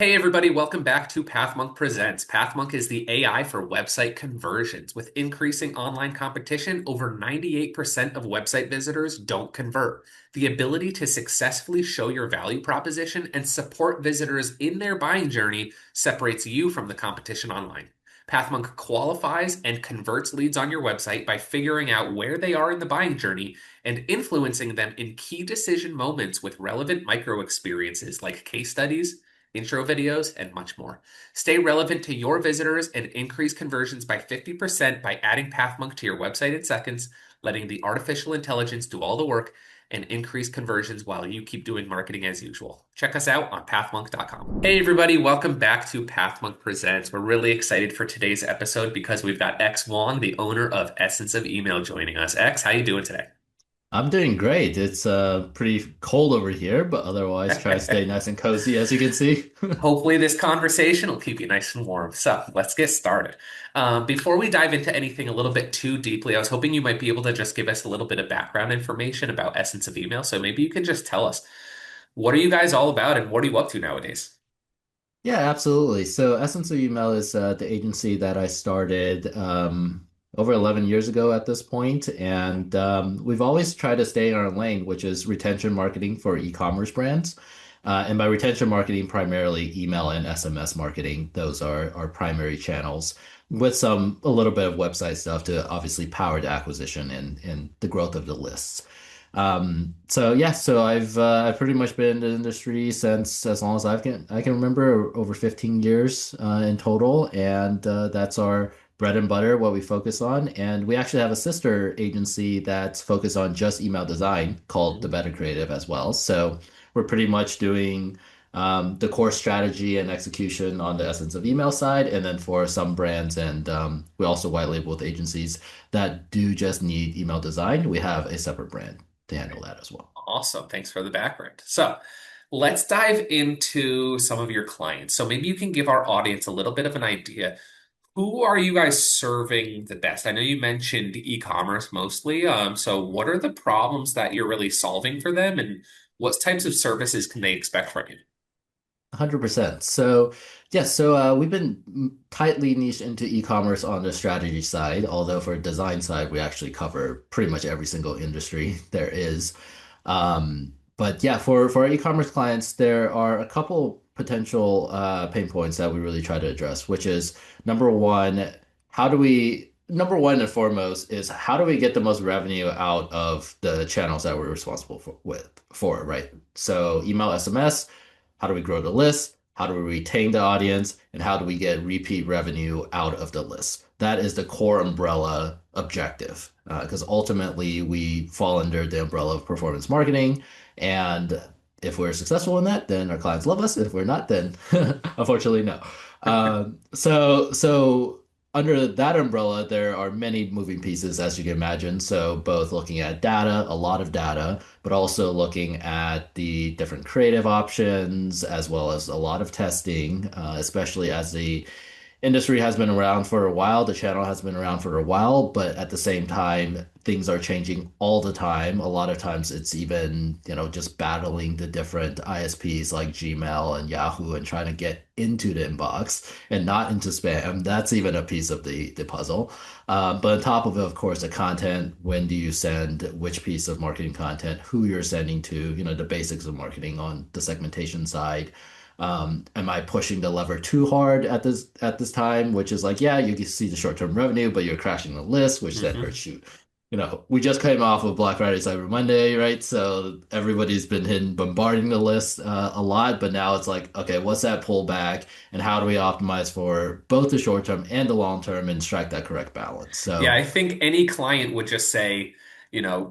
Hey everybody, welcome back to PathMonk Presents. PathMonk is the AI for website conversions. With increasing online competition, over 98% of website visitors don't convert. The ability to successfully show your value proposition and support visitors in their buying journey separates you from the competition online. PathMonk qualifies and converts leads on your website by figuring out where they are in the buying journey and influencing them in key decision moments with relevant micro experiences like case studies, intro videos, and much more. Stay relevant to your visitors and increase conversions by 50% by adding PathMonk to your website in seconds, letting the artificial intelligence do all the work, and increase conversions while you keep doing marketing as usual. Check us out on pathmonk.com. Hey everybody, welcome back to PathMonk Presents. We're really excited for today's episode because we've got Wang, the owner of Essence of Email, joining us. How you doing today? I'm doing great. It's pretty cold over here, but otherwise try to stay nice and cozy as you can see. Hopefully, this conversation will keep you nice and warm. So, let's get started. Before we dive into anything a little bit too deeply, I was hoping you might be able to just give us a little bit of background information about Essence of Email. So, maybe you can just tell us what are you guys all about and what are you up to nowadays? Yeah, absolutely. So Essence of Email is the agency that I started over 11 years ago at this point, and we've always tried to stay in our lane, which is retention marketing for e-commerce brands. And by retention marketing, primarily email and SMS marketing. Those are our primary channels, with a little bit of website stuff to obviously power the acquisition and the growth of the lists. So yeah, so I've pretty much been in the industry since as long as I can remember, over 15 years in total, and that's our bread and butter, what we focus on. And we actually have a sister agency that's focused on just email design called The Mhm. Better Creative as well. So we're pretty much doing the core strategy and execution on the essence of email side, and then for some brands, and we also white label with agencies that do just need email design. We have a separate brand to handle that as well. Awesome. Thanks for the background. So, let's dive into some of your clients. So, maybe you can give our audience a little bit of an idea. Who are you guys serving the best? I know you mentioned e-commerce mostly. So what are the problems that you're really solving for them, and what types of services can they expect from you? 100%. So, yes, so we've been tightly niched into e-commerce on the strategy side, although for design side, we actually cover pretty much every single industry there is. But yeah, for our e-commerce clients, there are a couple potential pain points that we really try to address, which is number one, number one and foremost is how do we get the most revenue out of the channels that we're responsible for, right? So email, SMS, how do we grow the list? How do we retain the audience? And how do we get repeat revenue out of the list? That is the core umbrella objective. Because ultimately, we fall under the umbrella of performance marketing. And if we're successful in that, then our clients love us. If we're not, then unfortunately, no. So under that umbrella, there are many moving pieces, as you can imagine. So both looking at data, a lot of data, but also looking at the different creative options, as well as a lot of testing, especially as the industry has been around for a while, the channel has been around for a while, but at the same time, things are changing all the time. A lot of times it's even, just battling the different ISPs like Gmail and Yahoo and trying to get into the inbox and not into spam. That's even a piece of the puzzle. But on top of it, of course, the content, when do you send which piece of marketing content, who you're sending to, the basics of marketing on the segmentation side. Am I pushing the lever too hard at this time? Which is like, yeah, you can see the short-term revenue, but you're crashing the list, which then Mhm. hurts you. We just came off of Black Friday, Cyber Monday, right? So everybody's been hitting bombarding the list a lot, but now it's like, okay, what's that pullback, and how do we optimize for both the short term and the long term and strike that correct balance? Yeah, So I think any client would just say,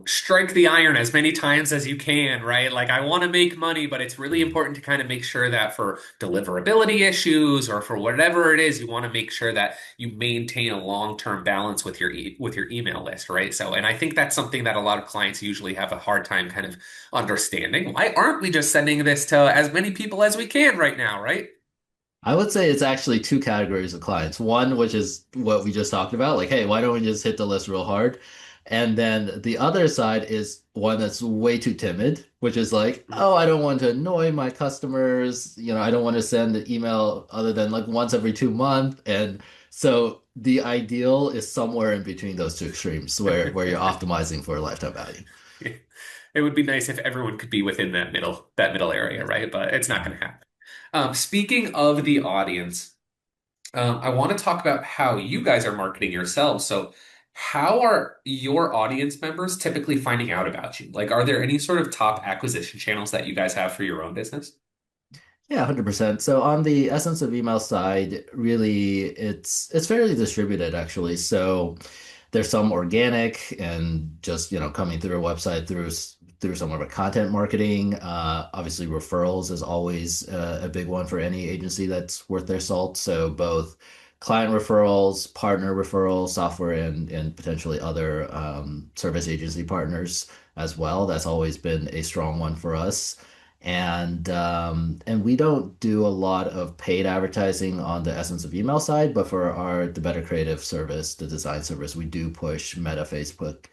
strike the iron as many times as you can, right? Like, I want to make money, but it's really important to kind of make sure that for deliverability issues or for whatever it is, you want to make sure that you maintain a long-term balance with your email list, right? So, and I think that's something that a lot of clients usually have a hard time kind of understanding. Why aren't we just sending this to as many people as we can right now, right? I would say it's actually two categories of clients. One, which is what we just talked about, like, hey, why don't we just hit the list real hard? And then the other side is one that's way too timid, which is like, Mhm. oh, I don't want to annoy my customers. I don't want to send an email other than like once every 2 months. And so the ideal is somewhere in between those two extremes where you're optimizing for lifetime value. It would be nice if everyone could be within that middle area, right? But it's not going to happen. Speaking of the audience, I want to talk about how you guys are marketing yourselves. So, how are your audience members typically finding out about you? Like, are there any sort of top acquisition channels that you guys have for your own business? Yeah, 100%. So on the essence of email side, really it's fairly distributed actually. So there's some organic and just, coming through a website through some of our content marketing. Obviously referrals is always a big one for any agency that's worth their salt. So both client referrals, partner referrals, software and potentially other service agency partners as well. That's always been a strong one for us. And we don't do a lot of paid advertising on the essence of email side, but for the Better Creative service, the design service, we do push Meta Facebook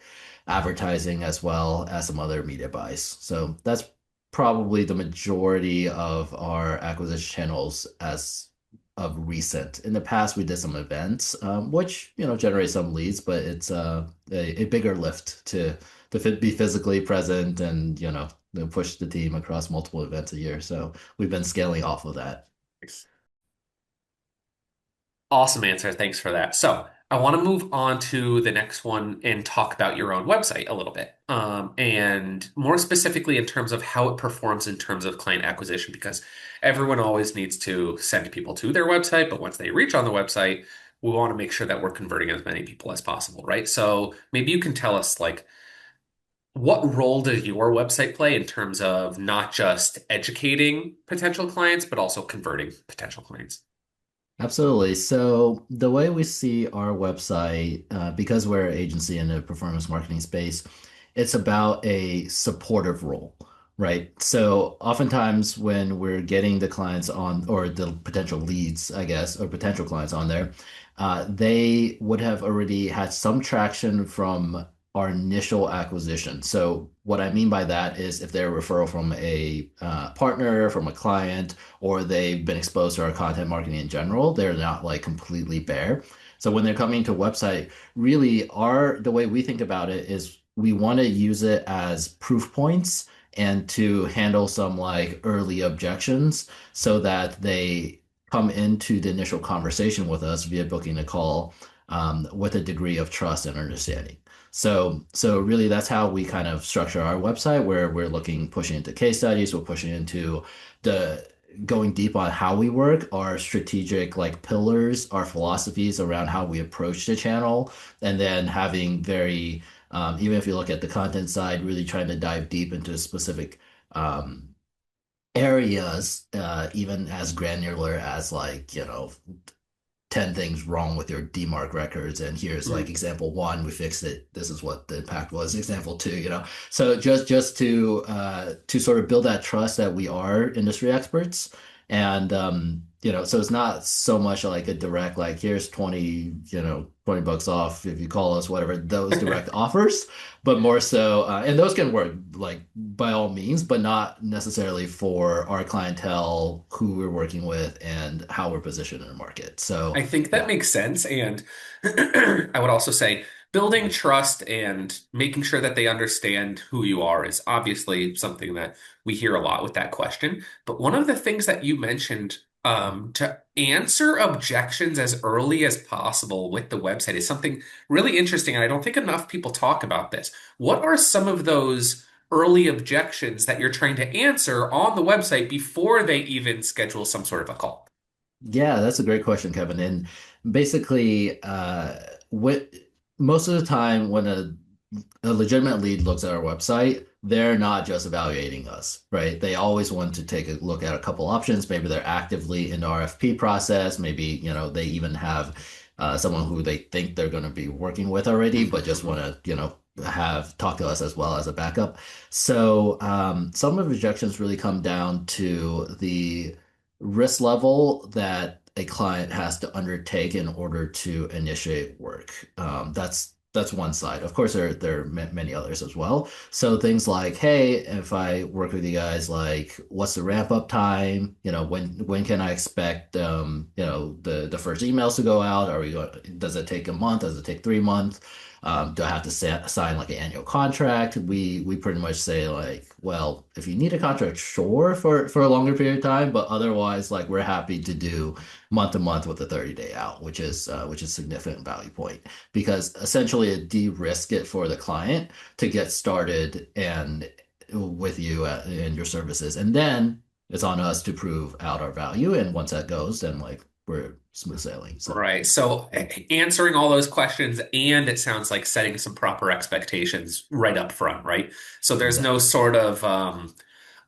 advertising as well as some other media buys. So that's probably the majority of our acquisition channels as of recent. In the past, we did some events, which generate some leads, but it's a bigger lift to be physically present and push the team across multiple events a year. So we've been scaling off of that. Awesome answer. Thanks for that. So, I want to move on to the next one and talk about your own website a little bit. And more specifically in terms of how it performs in terms of client acquisition, because everyone always needs to send people to their website, but once they reach on the website, we want to make sure that we're converting as many people as possible, right? So maybe you can tell us like what role does your website play in terms of not just educating potential clients, but also converting potential clients? Absolutely. So the way we see our website, because we're an agency in the performance marketing space, it's about a supportive role, right? So oftentimes when we're getting the clients on, or the potential leads, I guess, or potential clients on there, they would have already had some traction from our initial acquisition. So what I mean by that is if they're a referral from a partner, from a client, or they've been exposed to our content marketing in general, they're not like completely bare. So when they're coming to a website, really the way we think about it is we want to use it as proof points and to handle some like early objections so that they come into the initial conversation with us via booking a call with a degree of trust and understanding. So really that's how we kind of structure our website where we're pushing into case studies, we're pushing into the going deep on how we work, our strategic like pillars, our philosophies around how we approach the channel, and then having even if you look at the content side, really trying to dive deep into specific um, areas, even as granular as like, 10 things wrong with your DMARC records. And here's like Mhm. example one, we fixed it. This is what the impact was. Example two, So just to sort of build that trust that we are industry experts. And so it's not so much like a direct, like here's 20, $20 off if you call us, whatever, those direct offers, but more so, and those can work like by all means, but not necessarily for our clientele, who we're working with, and how we're positioned in the market. So, I think that yeah. makes sense. And I would also say building trust and making sure that they understand who you are is obviously something that we hear a lot with that question. But one of the things that you mentioned to answer objections as early as possible with the website is something really interesting. And I don't think enough people talk about this. What are some of those early objections that you're trying to answer on the website before they even schedule some sort of a call? Yeah, that's a great question, Kevin. And basically, what most of the time when a legitimate lead looks at our website, they're not just evaluating us, right? They always want to take a look at a couple options. Maybe they're actively in the RFP process. Maybe, they even have someone who they think they're going to be working with already, but just want to, have talk to us as well as a backup. So some of the rejections really come down to the risk level that a client has to undertake in order to initiate work. that's one side. Of course, there are many others as well. So things like, hey, if I work with you guys, like, what's the ramp up time? When can I expect the first emails to go out? Does it take a month? Does it take 3 months? Do I have to sign like an annual contract? We pretty much say like, well, if you need a contract, sure, for a longer period of time, but otherwise, like, we're happy to do month to month with a 30-day out, which is significant value point because essentially it de-risk it for the client to get started and with you and your services, and then it's on us to prove out our value. And once that goes, then like we're smooth sailing. So Right. So answering all those questions, and it sounds like setting some proper expectations right up front, right? So there's no exactly. sort of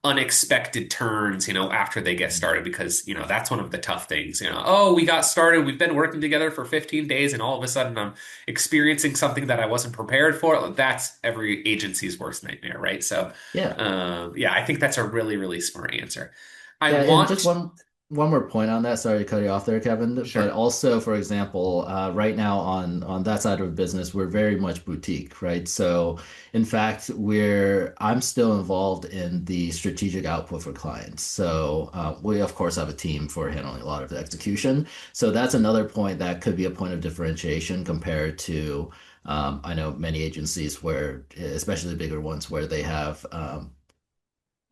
unexpected turns, after they get started, because, that's one of the tough things. Oh, we got started, we've been working together for 15 days, and all of a sudden I'm experiencing something that I wasn't prepared for. That's every agency's worst nightmare, right? So, Yeah. yeah, I think that's a really, really smart answer. I Yeah, and just want, one more point on that. Sorry to cut you off there, Kevin. But sure. also, for example, right now on that side of business, we're very much boutique, right? So, in fact, I'm still involved in the strategic output for clients. So, we of course have a team for handling a lot of the execution. So that's another point that could be a point of differentiation compared to. I know many agencies where, especially the bigger ones, where they have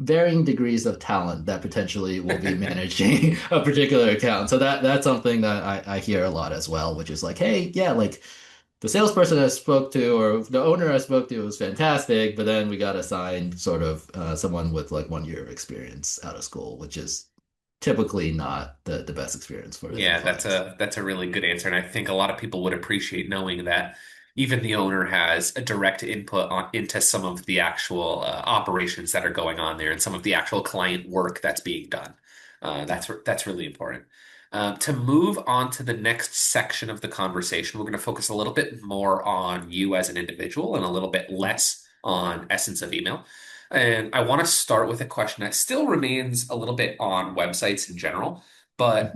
varying degrees of talent that potentially will be managing a particular account. So that's something that I hear a lot as well, which is like, hey, yeah, like the salesperson I spoke to or the owner I spoke to was fantastic, but then we got assigned sort of someone with like 1 year of experience out of school, which is typically not the best experience for the end Yeah, that's clients. a really good answer, and I think a lot of people would appreciate knowing that even the owner has a direct input into some of the actual operations that are going on there and some of the actual client work that's being done. That's really important. To move on to the next section of the conversation, we're going to focus a little bit more on you as an individual and a little bit less on essence of email. And I want to start with a question that still remains a little bit on websites in general, but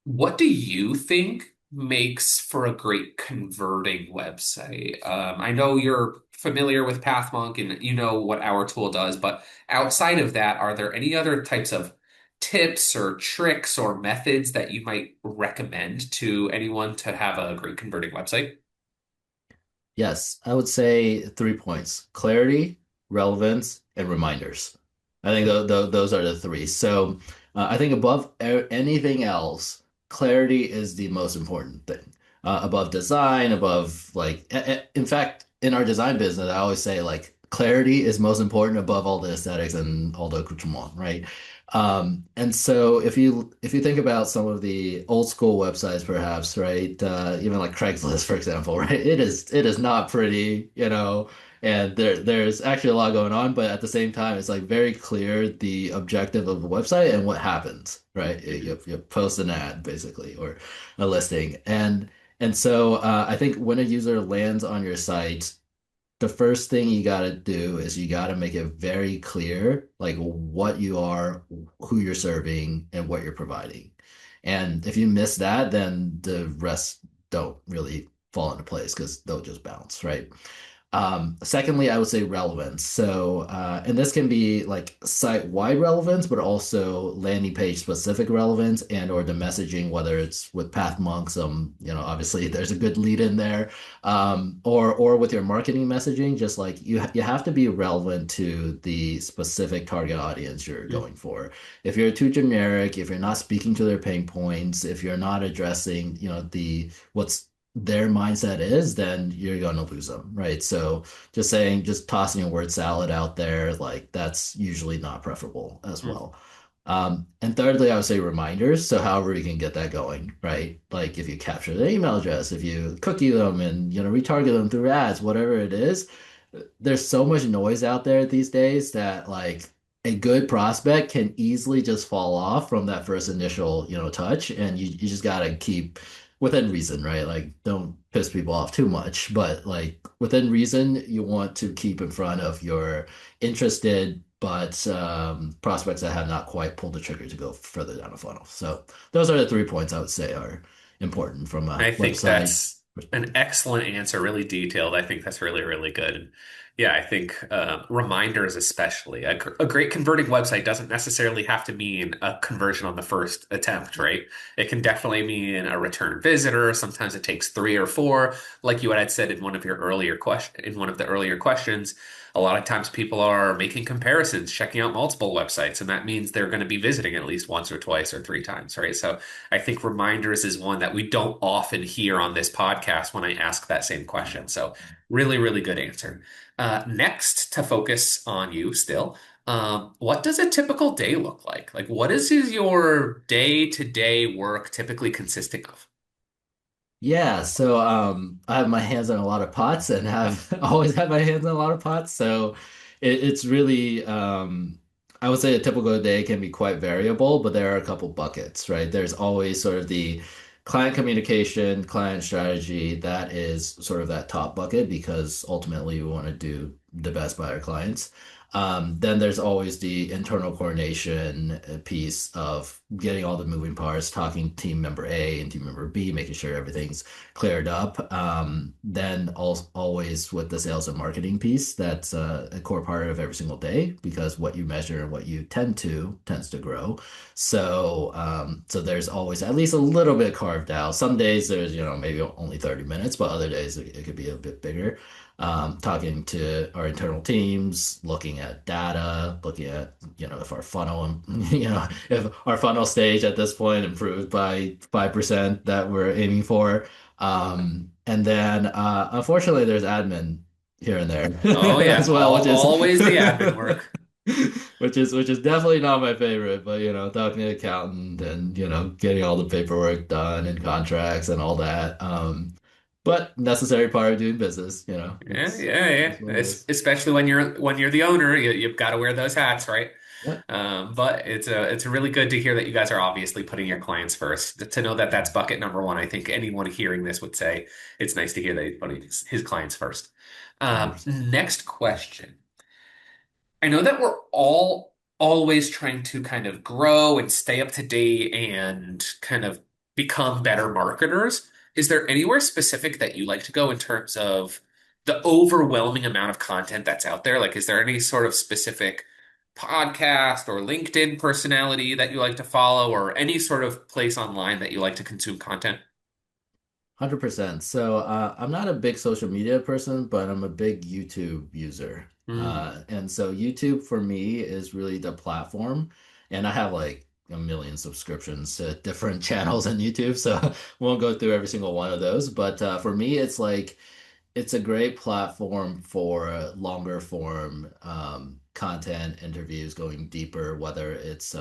what do you think makes for a great converting website? I know you're familiar with PathMonk and you know what our tool does, but outside of that, are there any other types of tips or tricks or methods that you might recommend to anyone to have a great converting website? Yes, I would say 3 points: clarity, relevance, and reminders. I think those are the three. So I think above anything else, clarity is the most important thing. Above design, above like, in fact, in our design business, I always say like clarity is most important above all the aesthetics and all the accoutrement, right? And so if you think about some of the old school websites, perhaps, right, even like Craigslist, for example, right, it is not pretty, and there's actually a lot going on, but at the same time, it's like very clear the objective of the website and what happens, right? You post an ad basically or a listing, and so I think when a user lands on your site, the first thing you got to do is you got to make it very clear, like what you are, who you're serving, and what you're providing. And if you miss that, then the rest don't really fall into place because they'll just bounce, right? Secondly, I would say relevance. So, and this can be like site-wide relevance, but also landing page specific relevance and or the messaging, whether it's with PathMonk, obviously there's a good lead in there, or with your marketing messaging, just like you have to be relevant to the specific target audience you're going for. If you're too generic, if you're not speaking to their pain points, if you're not addressing, what's their mindset is, then you're going to lose them, right? So just tossing a word salad out there, like that's usually not preferable as Mhm. well. And thirdly, I would say reminders. So however you can get that going, right? Like if you capture their email address, if you cookie them and retarget them through ads, whatever it is, there's so much noise out there these days that like a good prospect can easily just fall off from that first initial, touch. And you just gotta keep within reason, right? Like don't piss people off too much, but like within reason, you want to keep in front of your interested but prospects that have not quite pulled the trigger to go further down the funnel. So those are the 3 points I would say are important from I a think website. An excellent answer, really detailed. I think that's really, really good. And yeah, I think reminders, especially a great converting website, doesn't necessarily have to mean a conversion on the first attempt, right? It can definitely mean a return visitor. Sometimes it takes three or four, like you had said in one of your earlier question, in one of the earlier questions. A lot of times people are making comparisons, checking out multiple websites, and that means they're going to be visiting at least once or twice or three times, right? So I think reminders is one that we don't often hear on this podcast when I ask that same question. So, really, really good answer. Next, to focus on you still, what does a typical day look like? Like, what is your day-to-day work typically consisting of? Yeah, so I have my hands on a lot of pots and have always had my hands on a lot of pots. So it's really I would say a typical day can be quite variable, but there are a couple buckets, right? There's always sort of the client communication, client strategy, that is sort of that top bucket because ultimately we want to do the best by our clients. Then there's always the internal coordination piece of getting all the moving parts, talking to team member A and team member B, making sure everything's cleared up. Then always with the sales and marketing piece, that's a core part of every single day because what you measure and what you tend to tends to grow. So there's always at least a little bit carved out. Some days there's, maybe only 30 minutes, but other days it could be a bit bigger. Talking to our internal teams, looking at data, looking at, if our funnel, if our funnel stage at this point improved by 5% that we're aiming for. And then, unfortunately, there's admin here and there Oh as yeah, well, always the admin work. which is definitely not my favorite, but talking to the accountant and getting all the paperwork done and contracts and all that. But necessary part of doing business, Yeah, it's yeah, yeah. it's what it is. Especially when you're the owner, you've got to wear those hats, right? Yeah, But it's really good to hear that you guys are obviously putting your clients first. To know that that's bucket number one, I think anyone hearing this would say it's nice to hear that he's putting his clients first. 100%. Next question. I know that we're all always trying to kind of grow and stay up to date and kind of become better marketers. Is there anywhere specific that you like to go in terms of the overwhelming amount of content that's out there? Like, is there any sort of specific podcast or LinkedIn personality that you like to follow, or any sort of place online that you like to consume content? 100%. So I'm not a big social media person, but I'm a big YouTube user. Hmm. And so YouTube for me is really the platform. And I have like a million subscriptions to different channels on YouTube. So won't go through every single one of those. But for me, it's like it's a great platform for longer form content, interviews, going deeper, whether it's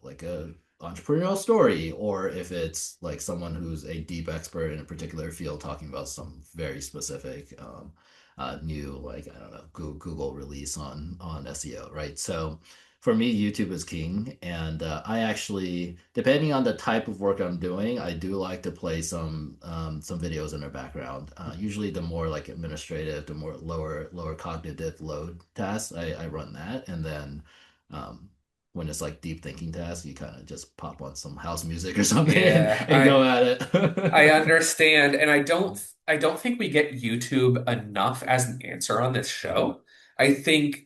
like a entrepreneurial story or if it's like someone who's a deep expert in a particular field talking about some very specific new like I don't know Google release on SEO, right? So for me, YouTube is king, and I actually, depending on the type of work I'm doing, I do like to play some videos in the background. Usually, the more like administrative, the more lower cognitive load tasks, I run that, and then um, when it's like deep thinking tasks, you kind of just pop on some house music or something Yeah, and go at I it. understand, and I don't think we get YouTube enough as an answer on this show. I think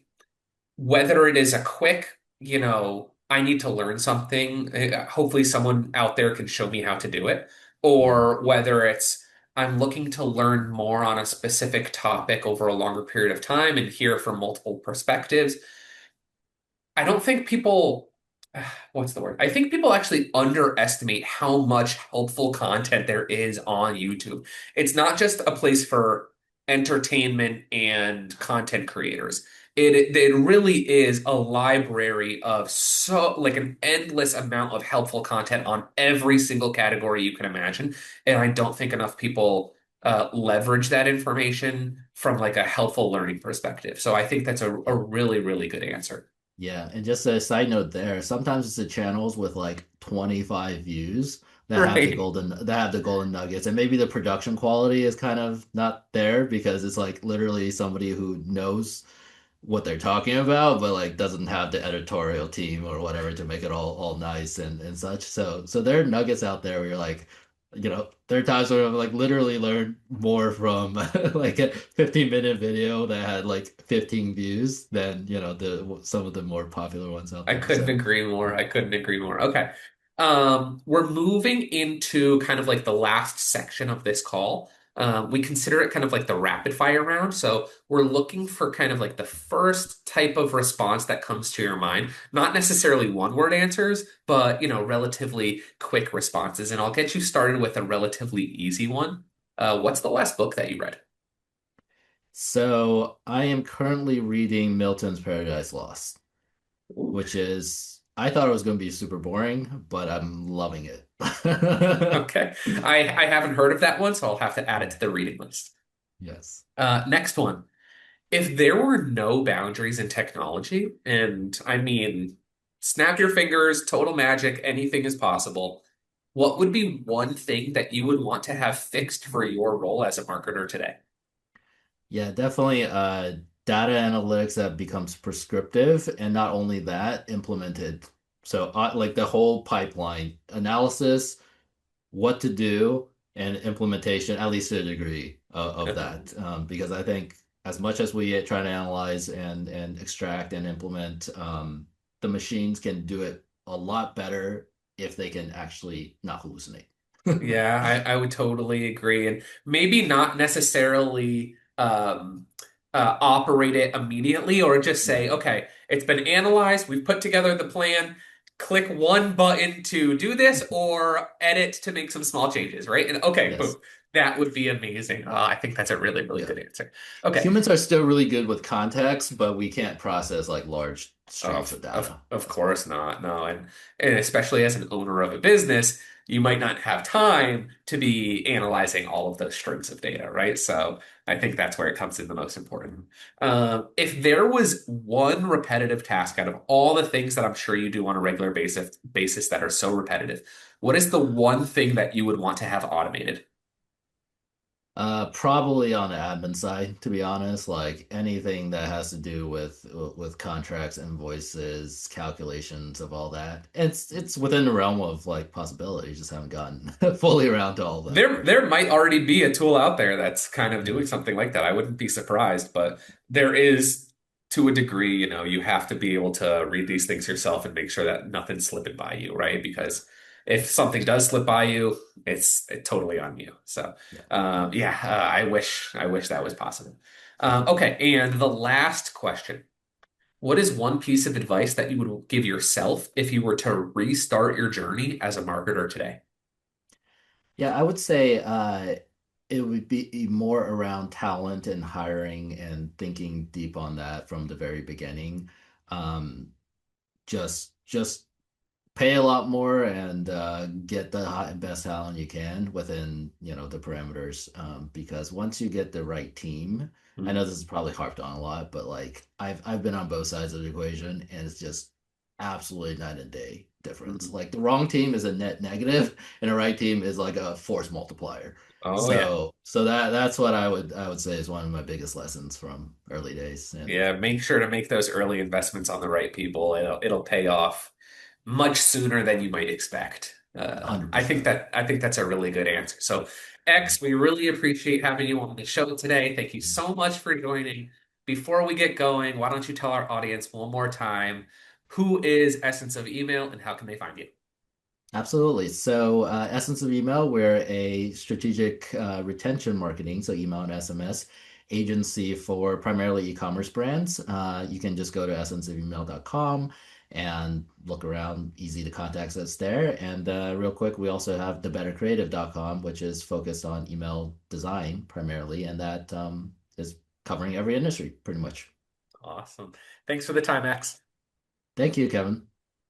whether it is a quick, I need to learn something, hopefully someone out there can show me how to do it, Mhm. or whether it's I'm looking to learn more on a specific topic over a longer period of time and hear from multiple perspectives. I don't think people, what's the word? I think people actually underestimate how much helpful content there is on YouTube. It's not just a place for entertainment and content creators. It really is a library of like an endless amount of helpful content on every single category you can imagine. And I don't think enough people leverage that information from like a helpful learning perspective. So I think that's a really, really good answer. Yeah, and just a side note there, sometimes it's the channels with like 25 views Right. that have the golden nuggets, and maybe the production quality is kind of not there because it's like literally somebody who knows what they're talking about, but like doesn't have the editorial team or whatever to make it all nice and such. So there are nuggets out there where you're like, there are times where I've like literally learned more from like a 15-minute video that had like 15 views than, the some of the more popular ones out I there. couldn't So agree more. I couldn't agree more. Okay. We're moving into kind of like the last section of this call. We consider it kind of like the rapid fire round. So we're looking for kind of like the first type of response that comes to your mind, not necessarily one word answers, but relatively quick responses. And I'll get you started with a relatively easy one. What's the last book that you read? so I am currently reading Milton's Paradise Lost, which is I thought it was going to be super boring, but I'm loving it. Okay. I haven't heard of that one, so I'll have to add it to the reading list. Yes. Next one. If there were no boundaries in technology, and I mean, snap your fingers, total magic, anything is possible, what would be one thing that you would want to have fixed for your role as a marketer today? Yeah, definitely data analytics that becomes prescriptive and not only that, implemented. So like the whole pipeline analysis, what to do, and implementation, at least to a degree of that. Because I think as much as we try to analyze and extract and implement, the machines can do it a lot better if they can actually not hallucinate. Yeah, I would totally agree. And maybe not necessarily operate it immediately or just Yeah. say, okay, it's been analyzed, we've put together the plan, click one button to do this or edit to make some small changes, right? And okay, boom, Yes. that would be amazing. I think that's a really, really Yeah. good answer. Okay. Humans are still really good with context, but we can't process like large streams Of of of data. of course not. No, and especially as an owner of a business, you might not have time to be analyzing all of those strings of data, right? So I think that's where it comes in the most important. If there was one repetitive task out of all the things that I'm sure you do on a regular basis that are so repetitive, what is the one thing that you would want to have automated? Probably on the admin side, to be honest, like anything that has to do with contracts, invoices, calculations of all that. It's within the realm of like possibilities, just haven't gotten fully around to all of that. There might already be a tool out there that's kind of Yeah. doing something like that. I wouldn't be surprised, but there is to a degree, you have to be able to read these things yourself and make sure that nothing's slipping by you, right? Because if something does slip by you, it's totally on you. So, Yeah. yeah, I wish that was possible. Okay, and the last question. What is one piece of advice that you would give yourself if you were to restart your journey as a marketer today? Yeah, I would say it would be more around talent and hiring and thinking deep on that from the very beginning. Um, just pay a lot more and get the best talent you can within, the parameters. Because once you get the right team, I know this is probably harped on a lot, but like I've been on both sides of the equation, and it's just absolutely night and day difference. Mhm. Like the wrong team is a net negative, and the right team is like a force multiplier. Oh yeah. So that's what I would say is one of my biggest lessons from early days. And Yeah, make sure to make those early investments on the right people. It'll pay off much sooner than you might expect. I think that's a really good answer. So, X, we really appreciate having you on the show today. Thank you so much for joining. Before we get going, why don't you tell our audience one more time who is Essence of Email and how can they find you? Absolutely. So, Essence of Email, we're a strategic retention marketing, so email and SMS agency for primarily e-commerce brands. You can just go to essenceofemail.com and look around, easy to contact us there. And real quick, we also have thebettercreative.com, which is focused on email design primarily, and that is covering every industry pretty much. Awesome. Thanks for the time, X. Thank you, Kevin.